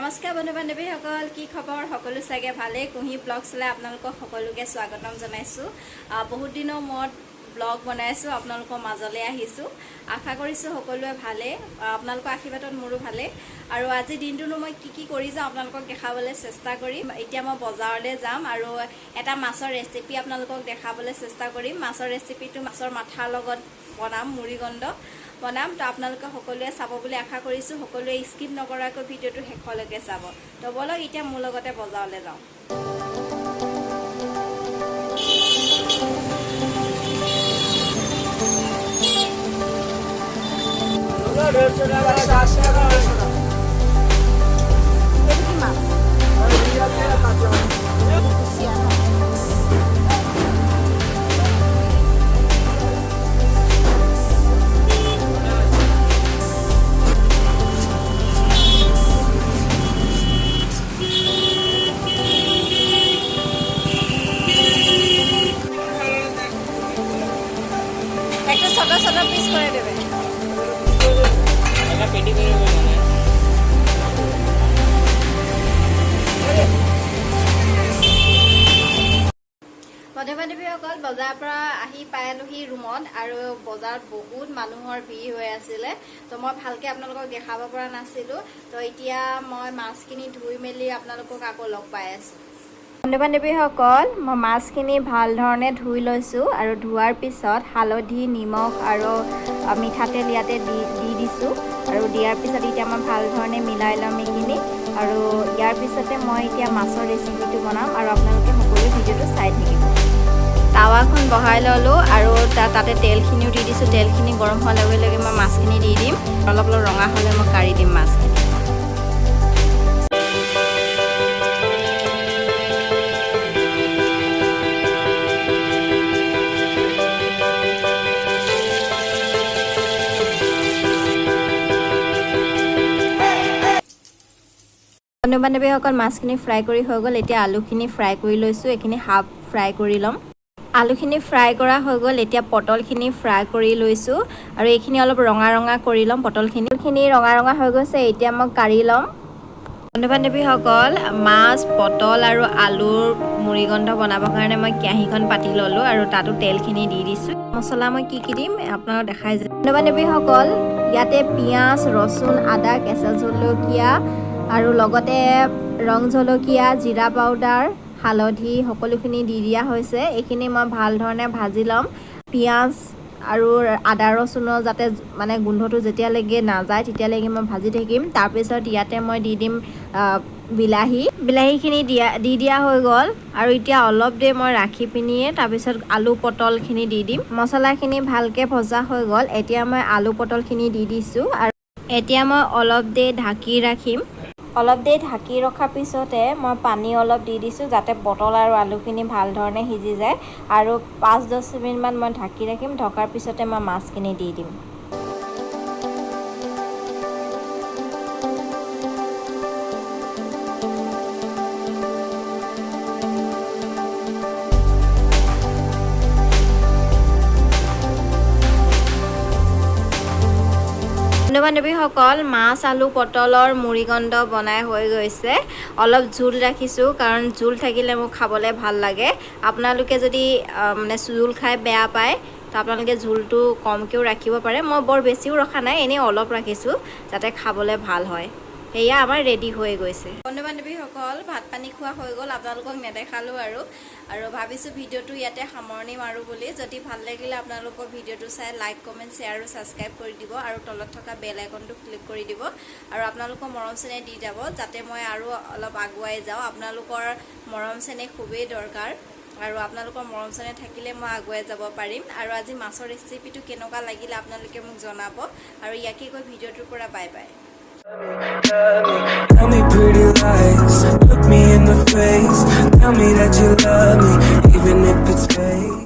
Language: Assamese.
নমস্কাৰ বন্ধু বান্ধৱীসকল, কি খবৰ? সকলো চাগে ভালে। কুহি ব্লগছলৈ আপোনালোকক সকলোকে স্বাগতম জনাইছোঁ। বহুত দিনৰ মূৰত ব্লগ বনাইছোঁ, আপোনালোকৰ মাজলৈ আহিছোঁ। আশা কৰিছোঁ সকলোৱে ভালে, আপোনালোকৰ আশীৰ্বাদত মোৰো ভালে। আৰু আজি দিনটোনো মই কি কৰি যাওঁ আপোনালোকক দেখাবলৈ চেষ্টা কৰিম। এতিয়া মই বজাৰলৈ যাম আৰু এটা মাছৰ ৰেচিপি আপোনালোকক দেখাবলৈ চেষ্টা কৰিম। মাছৰ ৰেচিপিটো মাছৰ মাথাৰ লগত বনাম, মুড়িগণ্ড বনাম। তো আপোনালোকে সকলোৱে চাব বুলি আশা কৰিছোঁ। সকলোৱে স্কিপ নকৰাকৈ ভিডিঅ'টো শেষলৈকে চাব। তো বলক এতিয়া মোৰ লগতে বজাৰলৈ যাওঁ। একটা ছোট ছোট পিস কৰে দেবে। এটা পেটি কৰে দেবে মানে। বন্ধু-বান্ধৱীসকল, বজাৰৰ পৰা আহি পাইলোহি ৰুমত আৰু বজাৰত বহুত মানুহৰ ভিৰ হৈ আছিলে। তো মই ভালকৈ আপোনালোকক দেখাব পৰা নাছিলোঁ। তো এতিয়া মই মাছখিনি ধুই মেলি আপোনালোকক আকৌ লগ পাই আছোঁ। বন্ধু-বান্ধৱীসকল, মই মাছখিনি ভাল ধৰণে ধুই লৈছোঁ আৰু ধোৱাৰ পিছত হালধি, নিমখ আৰু মিঠাতেল ইয়াতে দি দিছোঁ। আৰু দিয়াৰ পিছত এতিয়া মই ভাল ধৰণে মিলাই ল'ম এইখিনি। আৰু ইয়াৰ পিছতে মই এতিয়া মাছৰ ৰেচিপিটো বনাম আৰু আপোনালোকে সকলো ভিডিঅ'টো চাই থাকিব। টাৱাখন বহাই ল'লোঁ আৰু তাতে তেলখিনিও দি দিছোঁ। তেলখিনি গৰম হোৱাৰ লগে লগে মই মাছখিনি দি দিম। অলপ ৰঙা হ'লে মই কাঢ়ি দিম মাছখিনি। বন্ধু-বান্ধৱীসকল, মাছখিনি ফ্ৰাই কৰি হৈ গ'ল। এতিয়া আলুখিনি ফ্ৰাই কৰি লৈছোঁ। এইখিনি হাফ ফ্ৰাই কৰি ল'ম। আলুখিনি ফ্ৰাই কৰা হৈ গ'ল। এতিয়া পটলখিনি ফ্ৰাই কৰি লৈছোঁ আৰু এইখিনি অলপ ৰঙা ৰঙা কৰি ল'ম। পটলখিনি ৰঙা ৰঙা হৈ গৈছে, এতিয়া মই কাঢ়ি ল'ম। বন্ধু-বান্ধৱীসকল, মাছ, পটল আৰু আলুৰ মুড়িগণ্ড বনাবৰ কাৰণে মই কেৰাহীখন পাতি ল'লোঁ আৰু তাতো তেলখিনি দি দিছোঁ। মছলা মই কি দিম আপোনালোকক দেখাই যাম। বন্ধু-বান্ধৱীসকল, ইয়াতে পিঁয়াজ, ৰচুন, আদা, কেঁচা জলকীয়া আৰু লগতে ৰং জলকীয়া, জিৰা পাউডাৰ, হালধি সকলোখিনি দি দিয়া হৈছে। এইখিনি মই ভাল ধৰণে ভাজি ল'ম। পিঁয়াজ আৰু আদা ৰচুনৰ যাতে মানে গোন্ধটো যেতিয়ালৈকে নাযায় তেতিয়ালৈকে মই ভাজি থাকিম। তাৰপিছত ইয়াতে মই দি দিম বিলাহীখিনি দি দিয়া হৈ গ'ল আৰু এতিয়া অলপ দেৰি মই ৰাখি পিনিয়ে তাৰপিছত আলু পটলখিনি দি দিম। মছলাখিনি ভালকৈ ভজা হৈ গ'ল। এতিয়া মই আলু পটলখিনি দি দিছোঁ আৰু এতিয়া মই অলপ দেৰি ঢাকি ৰাখিম। অলপ দেৰি ঢাকি ৰখাৰ পিছতে মই পানী অলপ দি দিছোঁ যাতে পটল আৰু আলুখিনি ভাল ধৰণে সিজি যায় আৰু 5-10 মিনিটমান মই ঢাকি ৰাখিম। ঢকাৰ পিছতে মই মাছখিনি দি দিম। বন্ধু-বান্ধৱীসকল, মাছ আলু পটলৰ মুড়িগণ্ড বনাই হৈ গৈছে। অলপ জোল ৰাখিছোঁ কাৰণ জোল থাকিলে মোক খাবলৈ ভাল লাগে। আপোনালোকে যদি মানে জোল খাই বেয়া পায় তো আপোনালোকে জোলটো কমকৈও ৰাখিব পাৰে। মই বৰ বেছিও ৰখা নাই, এনেই অলপ ৰাখিছোঁ যাতে খাবলৈ ভাল হয়। সেয়া আমাৰ ৰেডি হৈ গৈছে। বন্ধু-বান্ধৱীসকল, ভাত পানী খোৱা হৈ গ'ল। আপোনালোকক নেদেখালোঁ আৰু ভাবিছোঁ ভিডিঅ'টো ইয়াতে সামৰণি মাৰোঁ বুলি। যদি ভাল লাগিলে আপোনালোকৰ ভিডিঅ'টো চাই লাইক, কমেণ্ট, শ্বেয়াৰ আৰু ছাবস্ক্ৰাইব কৰি দিব আৰু তলত থকা বেল আইকনটো ক্লিক কৰি দিব আৰু আপোনালোকৰ মৰম চেনেহ দি যাব যাতে মই আৰু অলপ আগুৱাই যাওঁ। আপোনালোকৰ মৰম চেনেহ খুবেই দৰকাৰ আৰু আপোনালোকৰ মৰম চেনেহ থাকিলে মই আগুৱাই যাব পাৰিম। আৰু আজি মাছৰ ৰেচিপিটো কেনেকুৱা লাগিলে আপোনালোকে মোক জনাব আৰু ইয়াকে কৈ ভিডিঅ'টোৰ পৰা bye bye. Tell me pretty lies, look me in the face, tell me that you love me, even if it's fake.